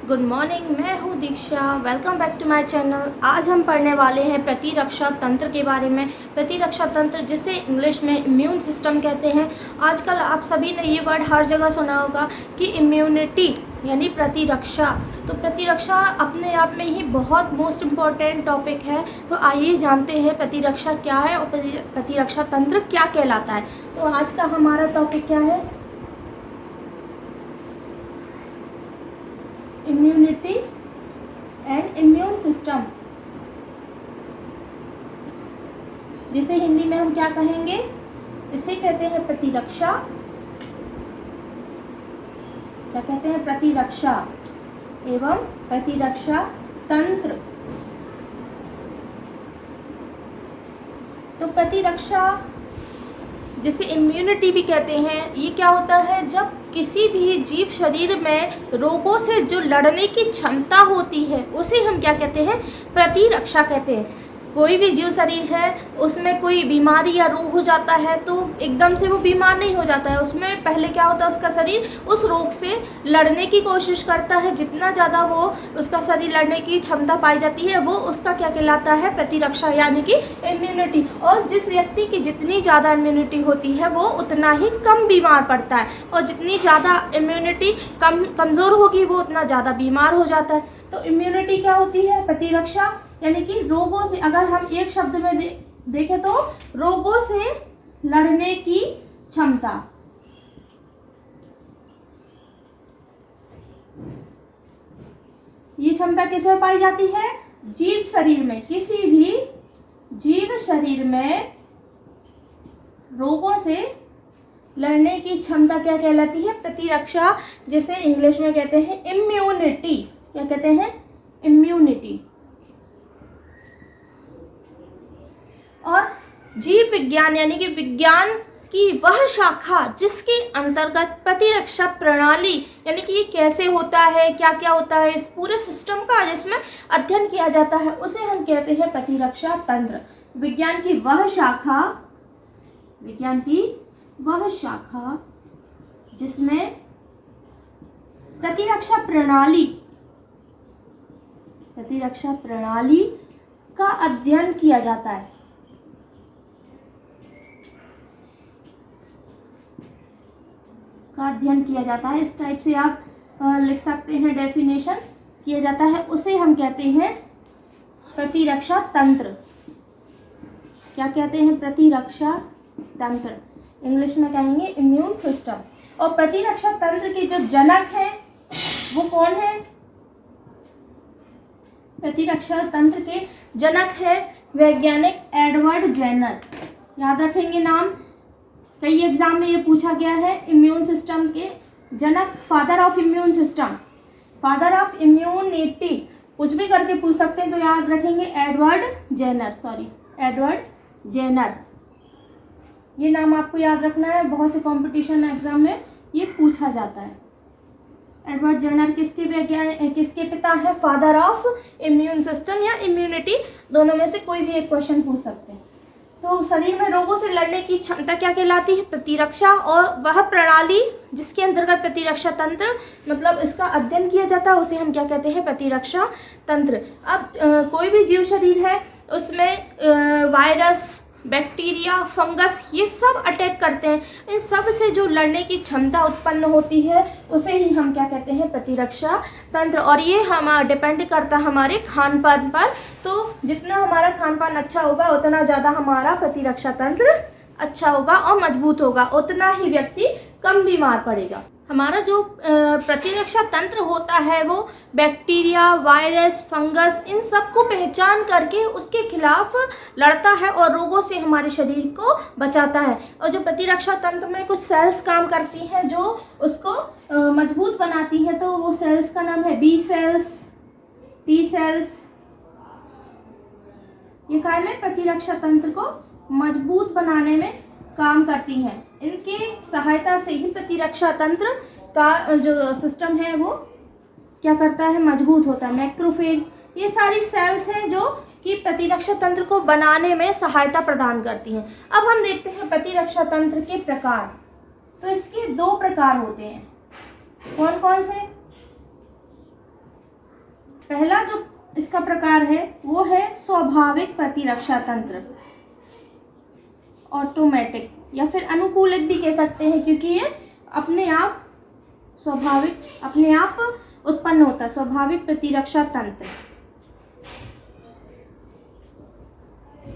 Good morning. मैं हूँ Diksha. Welcome back to my channel. आज हम पढ़ने वाले हैं प्रतिरक्षा तंत्र के बारे में। प्रतिरक्षा तंत्र जिसे इंग्लिश में इम्यून सिस्टम कहते हैं। आजकल आप सभी ने ये वर्ड हर जगह सुना होगा कि इम्यूनिटी यानी प्रतिरक्षा। तो प्रतिरक्षा अपने आप में ही बहुत मोस्ट इम्पॉर्टेंट टॉपिक है। तो आइए जानते हैं प्रतिरक्षा क्या है और प्रतिरक्षा तंत्र क्या कहलाता है। तो आज का हमारा टॉपिक क्या है? इम्यूनिटी एंड इम्यून सिस्टम, जिसे हिंदी में हम क्या कहेंगे? इसे कहते हैं प्रतिरक्षा। क्या कहते हैं? प्रतिरक्षा एवं प्रतिरक्षा तंत्र। तो प्रतिरक्षा जिसे इम्यूनिटी भी कहते हैं, ये क्या होता है? जब किसी भी जीव शरीर में रोगों से जो लड़ने की क्षमता होती है उसे हम क्या कहते हैं? प्रतिरक्षा कहते हैं। कोई भी जीव शरीर है, उसमें कोई बीमारी या रोग हो जाता है तो एकदम से वो बीमार नहीं हो जाता है। उसमें पहले क्या होता है? उसका शरीर उस रोग से लड़ने की कोशिश करता है। जितना ज़्यादा वो उसका शरीर लड़ने की क्षमता पाई जाती है वो उसका क्या कहलाता है? प्रतिरक्षा यानी कि इम्यूनिटी। और जिस व्यक्ति की जितनी ज़्यादा इम्यूनिटी होती है वो उतना ही कम बीमार पड़ता है, और जितनी ज़्यादा इम्यूनिटी कमज़ोर होगी वो उतना ज़्यादा बीमार हो जाता है। तो इम्यूनिटी क्या होती है? प्रतिरक्षा यानी कि रोगों से, अगर हम एक शब्द में देखें तो रोगों से लड़ने की क्षमता। ये क्षमता किसमें पाई जाती है? जीव शरीर में। किसी भी जीव शरीर में रोगों से लड़ने की क्षमता क्या कहलाती है? प्रतिरक्षा, जिसे इंग्लिश में कहते हैं इम्यूनिटी। क्या कहते हैं? इम्यूनिटी। और जीव विज्ञान यानी कि विज्ञान की वह शाखा जिसके अंतर्गत प्रतिरक्षा प्रणाली यानी कि ये कैसे होता है, क्या क्या होता है, इस पूरे सिस्टम का जिसमें अध्ययन किया जाता है उसे हम कहते हैं प्रतिरक्षा तंत्र। विज्ञान की वह शाखा जिसमें प्रतिरक्षा प्रणाली का अध्ययन किया जाता है। इस टाइप से आप लिख सकते हैं, डेफिनेशन किया जाता है, उसे हम कहते हैं प्रतिरक्षा तंत्र। क्या कहते हैं? प्रतिरक्षा तंत्र। इंग्लिश में कहेंगे इम्यून सिस्टम। और प्रतिरक्षा तंत्र के जो जनक हैं वो कौन है? प्रतिरक्षा तंत्र के जनक है वैज्ञानिक एडवर्ड जेनर। याद रखेंगे नाम, कई एग्जाम में ये पूछा गया है। इम्यून सिस्टम के जनक, father of immune system, father of immunity, कुछ भी करके पूछ सकते हैं। तो याद रखेंगे एडवर्ड जेनर। ये नाम आपको याद रखना है, बहुत से कंपटीशन एग्जाम में ये पूछा जाता है। एडवर्ड जेनर किसके पिता है? फादर ऑफ इम्यून सिस्टम या इम्यूनिटी, दोनों में से कोई भी एक क्वेश्चन पूछ सकते हैं। तो शरीर में रोगों से लड़ने की क्षमता क्या कहलाती है? प्रतिरक्षा। और वह प्रणाली जिसके अंतर्गत प्रतिरक्षा तंत्र मतलब इसका अध्ययन किया जाता है उसे हम क्या कहते हैं? प्रतिरक्षा तंत्र। अब कोई भी जीव शरीर है उसमें वायरस, बैक्टीरिया, फंगस ये सब अटैक करते हैं। इन सब से जो लड़ने की क्षमता उत्पन्न होती है उसे ही हम क्या कहते हैं? प्रतिरक्षा तंत्र। और ये हम डिपेंड करता है हमारे खान पान पर। तो जितना हमारा खान पान अच्छा होगा उतना ज़्यादा हमारा प्रतिरक्षा तंत्र अच्छा होगा और मजबूत होगा, उतना ही व्यक्ति कम बीमार पड़ेगा। हमारा जो प्रतिरक्षा तंत्र होता है वो बैक्टीरिया, वायरस, फंगस इन सब को पहचान करके उसके खिलाफ लड़ता है और रोगों से हमारे शरीर को बचाता है। और जो प्रतिरक्षा तंत्र में कुछ सेल्स काम करती हैं जो उसको मजबूत बनाती हैं, तो वो सेल्स का नाम है बी सेल्स, टी सेल्स। ये काय में प्रतिरक्षा तंत्र को मजबूत बनाने में काम करती हैं। इनके सहायता से ही प्रतिरक्षा तंत्र का जो सिस्टम है वो क्या करता है? मजबूत होता है। मैक्रोफेज, ये सारी सेल्स हैं जो कि प्रतिरक्षा तंत्र को बनाने में सहायता प्रदान करती हैं। अब हम देखते हैं प्रतिरक्षा तंत्र के प्रकार। तो इसके दो प्रकार होते हैं। कौन कौन से? पहला जो इसका प्रकार है वो है स्वाभाविक प्रतिरक्षा तंत्र, ऑटोमेटिक, या फिर अनुकूलित भी कह सकते हैं, क्योंकि ये अपने आप स्वाभाविक अपने आप उत्पन्न होता है, स्वाभाविक प्रतिरक्षा तंत्र।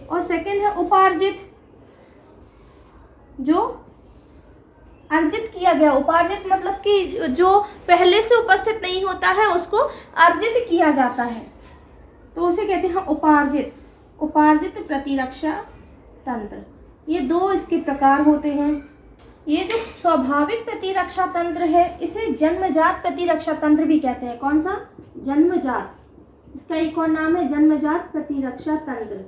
और सेकंड है उपार्जित, जो अर्जित किया गया। उपार्जित मतलब कि जो पहले से उपस्थित नहीं होता है उसको अर्जित किया जाता है, तो उसे कहते हैं उपार्जित, उपार्जित प्रतिरक्षा तंत्र। ये दो इसके प्रकार होते हैं। ये जो स्वाभाविक प्रतिरक्षा तंत्र है इसे जन्मजात प्रतिरक्षा तंत्र भी कहते हैं। कौन सा? जन्मजात। इसका एक और नाम है जन्मजात प्रतिरक्षा तंत्र।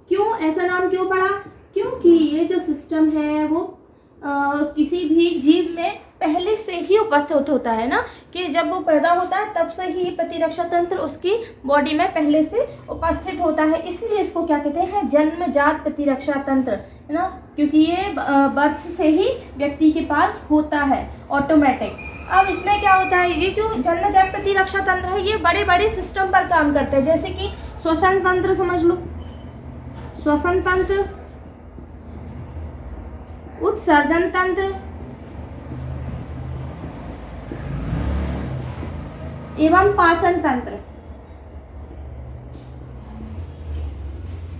क्यों ऐसा नाम क्यों पड़ा? क्योंकि ये जो सिस्टम है वो किसी भी जीव में पहले से ही उपस्थित होता है ना, कि जब वो पैदा होता है तब से ही प्रतिरक्षा तंत्र उसकी बॉडी में पहले से उपस्थित होता है, इसलिए इसको क्या कहते हैं? जन्मजात प्रतिरक्षा तंत्र, है ना, क्योंकि ये बर्थ से ही व्यक्ति के पास होता है, ऑटोमेटिक। अब इसमें क्या होता है, ये जो जन्मजात प्रतिरक्षा तंत्र है ये बड़े बड़े सिस्टम पर काम करते हैं, जैसे कि श्वसन तंत्र समझ लो, श्वसन तंत्र, उत्सर्जन तंत्र एवं पाचन तंत्र।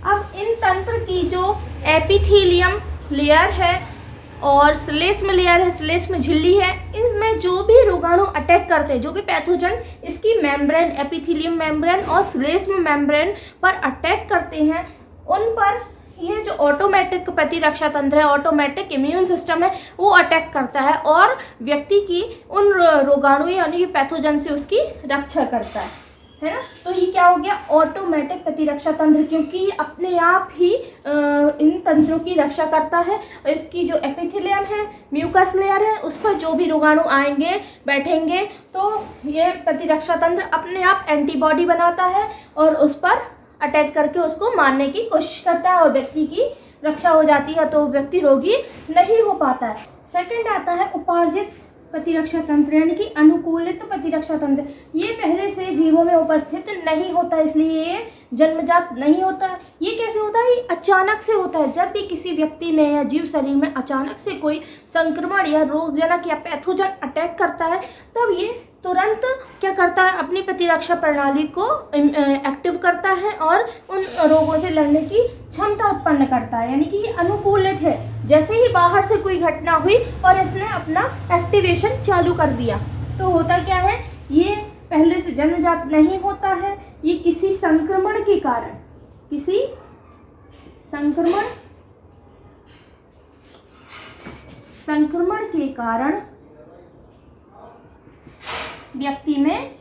अब इन तंत्र की जो एपिथेलियम लेयर है और श्लेष्म लेयर है, श्लेष्म झिल्ली है, इसमें जो भी रोगाणु अटैक करते हैं, जो भी पैथोजन इसकी मेम्ब्रेन, एपिथेलियम मेम्ब्रेन और श्लेष्म मेम्ब्रेन पर अटैक करते हैं, उन पर ये जो ऑटोमेटिक प्रतिरक्षा तंत्र है, ऑटोमेटिक इम्यून सिस्टम है, वो अटैक करता है और व्यक्ति की उन रोगाणु यानी कि पैथोजन से उसकी रक्षा करता है ना। तो ये क्या हो गया? ऑटोमेटिक प्रतिरक्षा तंत्र, क्योंकि ये अपने आप ही इन तंत्रों की रक्षा करता है। इसकी जो एपिथेलियम है, म्यूकस लेयर है, उस पर जो भी रोगाणु आएंगे बैठेंगे तो ये प्रतिरक्षा तंत्र अपने आप एंटीबॉडी बनाता है और उस पर अटैक करके उसको मारने की कोशिश करता है और व्यक्ति की रक्षा हो जाती है, तो व्यक्ति रोगी नहीं हो पाता है। सेकंड आता है उपार्जित प्रतिरक्षा तंत्र, यानी कि अनुकूलित प्रतिरक्षा तंत्र। ये पहले से जीवों में उपस्थित नहीं होता, इसलिए ये जन्मजात नहीं होता है। ये कैसे होता है? ये अचानक से होता है। जब भी किसी व्यक्ति में या जीव शरीर में अचानक से कोई संक्रमण या रोगजनक या पैथोजन अटैक करता है, तब ये तुरंत क्या करता है? अपनी प्रतिरक्षा प्रणाली को एक्टिव करता है और उन रोगों से लड़ने की क्षमता उत्पन्न करता है, यानी कि ये अनुकूलित है। जैसे ही बाहर से कोई घटना हुई और इसने अपना एक्टिवेशन चालू कर दिया, तो होता क्या है? ये पहले से जन्मजात नहीं होता है, ये किसी संक्रमण के कारण, किसी संक्रमण के कारण व्यक्ति में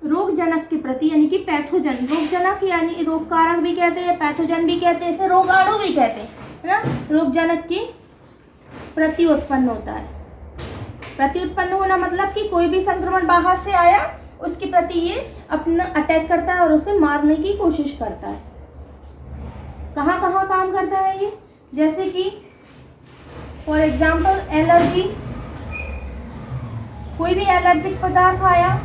रोगजनक के प्रति, यानी कि पैथोजन, रोगजनक यानी रोग कारक भी कहते हैं, पैथोजन भी कहते हैं, इसे रोगाणु भी कहते हैं, है ना। रोगजनक की प्रति उत्पन्न होता है। प्रति उत्पन्न होना मतलब कि कोई भी संक्रमण बाहर से आया उसके प्रति ये अपना अटैक करता है और उसे मारने की कोशिश करता है। कहाँ कहाँ काम करता है ये? जैसे कि फॉर एग्जाम्पल एलर्जी, कोई भी एलर्जिक पदार्थ आया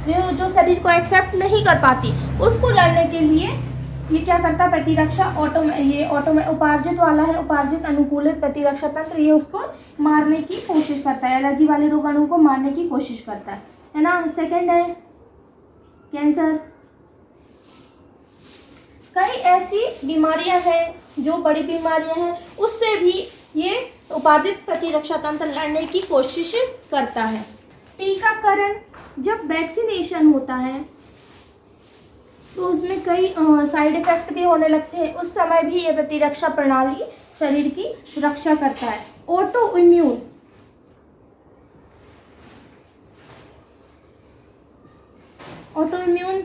जो शरीर को एक्सेप्ट नहीं कर पाती, उसको लड़ने के लिए ये क्या करता है? प्रतिरक्षा उपार्जित वाला है, उपार्जित अनुकूलित प्रतिरक्षा तंत्र, ये उसको मारने की कोशिश करता है, एलर्जी वाले रोगाणु को मारने की कोशिश करता है ना। सेकंड है कैंसर। कई ऐसी बीमारियां हैं जो बड़ी बीमारियां हैं, उससे भी ये उपार्जित प्रतिरक्षा तंत्र लड़ने की कोशिश करता है। टीकाकरण, जब वैक्सीनेशन होता है तो उसमें कई साइड इफेक्ट भी होने लगते हैं, उस समय भी ये प्रतिरक्षा प्रणाली शरीर की रक्षा करता है। ऑटो इम्यून,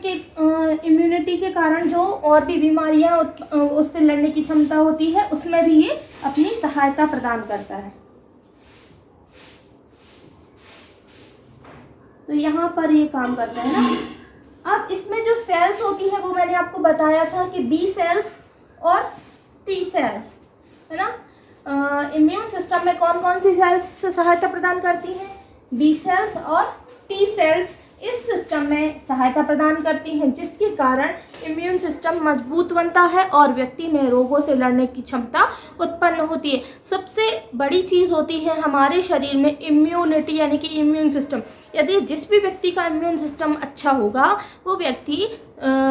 के इम्यूनिटी के कारण जो और भी बीमारियां उससे लड़ने की क्षमता होती है, उसमें भी ये अपनी सहायता प्रदान करता है। तो यहाँ पर ये काम करता है ना। अब इसमें जो सेल्स होती है वो मैंने आपको बताया था कि बी सेल्स और टी सेल्स, है ना। इम्यून सिस्टम में कौन कौन सी सेल्स सहायता प्रदान करती हैं? बी सेल्स और टी सेल्स इस सिस्टम में सहायता प्रदान करती हैं, जिसके कारण इम्यून सिस्टम मजबूत बनता है और व्यक्ति में रोगों से लड़ने की क्षमता उत्पन्न होती है। सबसे बड़ी चीज़ होती है हमारे शरीर में इम्यूनिटी यानी कि इम्यून सिस्टम। यदि जिस भी व्यक्ति का इम्यून सिस्टम अच्छा होगा वो व्यक्ति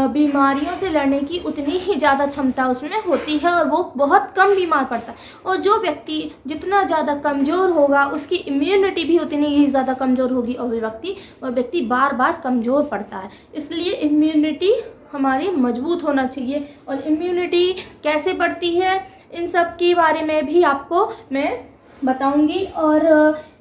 बीमारियों से लड़ने की उतनी ही ज़्यादा क्षमता उसमें होती है और वो बहुत कम बीमार पड़ता है। और जो व्यक्ति जितना ज़्यादा कमज़ोर होगा उसकी इम्यूनिटी भी उतनी ही ज़्यादा कमज़ोर होगी और वह व्यक्ति बार बार कमज़ोर पड़ता है। इसलिए इम्यूनिटी हमारी मजबूत होना चाहिए। और इम्यूनिटी कैसे बढ़ती है इन सब के बारे में भी आपको मैं बताऊंगी। और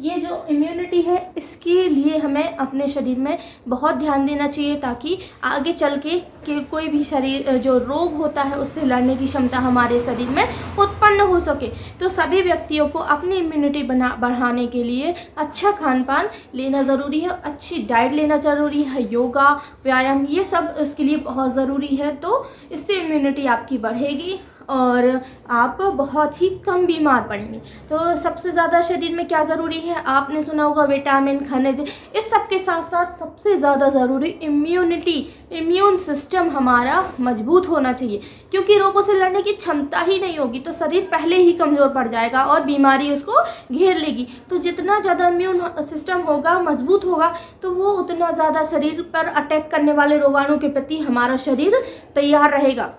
ये जो इम्यूनिटी है इसके लिए हमें अपने शरीर में बहुत ध्यान देना चाहिए ताकि आगे चल के कोई भी शरीर जो रोग होता है उससे लड़ने की क्षमता हमारे शरीर में उत्पन्न हो सके। तो सभी व्यक्तियों को अपनी इम्यूनिटी बढ़ाने के लिए अच्छा खान पान लेना ज़रूरी है, अच्छी डाइट लेना ज़रूरी है, योगा व्यायाम ये सब उसके लिए बहुत ज़रूरी है। तो इससे इम्यूनिटी आपकी बढ़ेगी और आप बहुत ही कम बीमार पड़ेंगे। तो सबसे ज़्यादा शरीर में क्या ज़रूरी है, आपने सुना होगा विटामिन, खनिज। इस सब के साथ साथ सबसे ज़्यादा ज़रूरी इम्यूनिटी, इम्यून सिस्टम हमारा मजबूत होना चाहिए, क्योंकि रोगों से लड़ने की क्षमता ही नहीं होगी तो शरीर पहले ही कमज़ोर पड़ जाएगा और बीमारी उसको घेर लेगी। तो जितना ज़्यादा इम्यून सिस्टम होगा, मजबूत होगा, तो वो उतना ज़्यादा शरीर पर अटैक करने वाले रोगाणु के प्रति हमारा शरीर तैयार रहेगा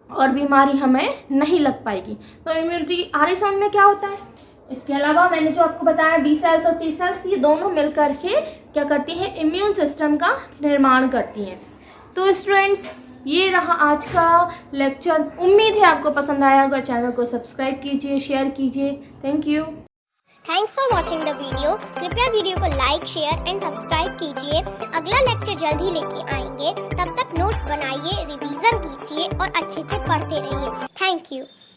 और बीमारी हमें नहीं लग पाएगी। तो इम्यूनिटी आगे समझ में क्या होता है। इसके अलावा मैंने जो आपको बताया बी सेल्स और टी सेल्स, ये दोनों मिल करके क्या करती हैं, इम्यून सिस्टम का निर्माण करती हैं। तो स्टूडेंट्स ये रहा आज का लेक्चर। उम्मीद है आपको पसंद आया होगा। चैनल को सब्सक्राइब कीजिए, शेयर कीजिए। Thank you. Thanks for watching the video. कृपया वीडियो को लाइक, शेयर एंड सब्सक्राइब कीजिए। अगला लेक्चर जल्द ही लेके आएंगे। तब तक नोट्स बनाइए, रिवीजन कीजिए और अच्छे से पढ़ते रहिए। Thank you.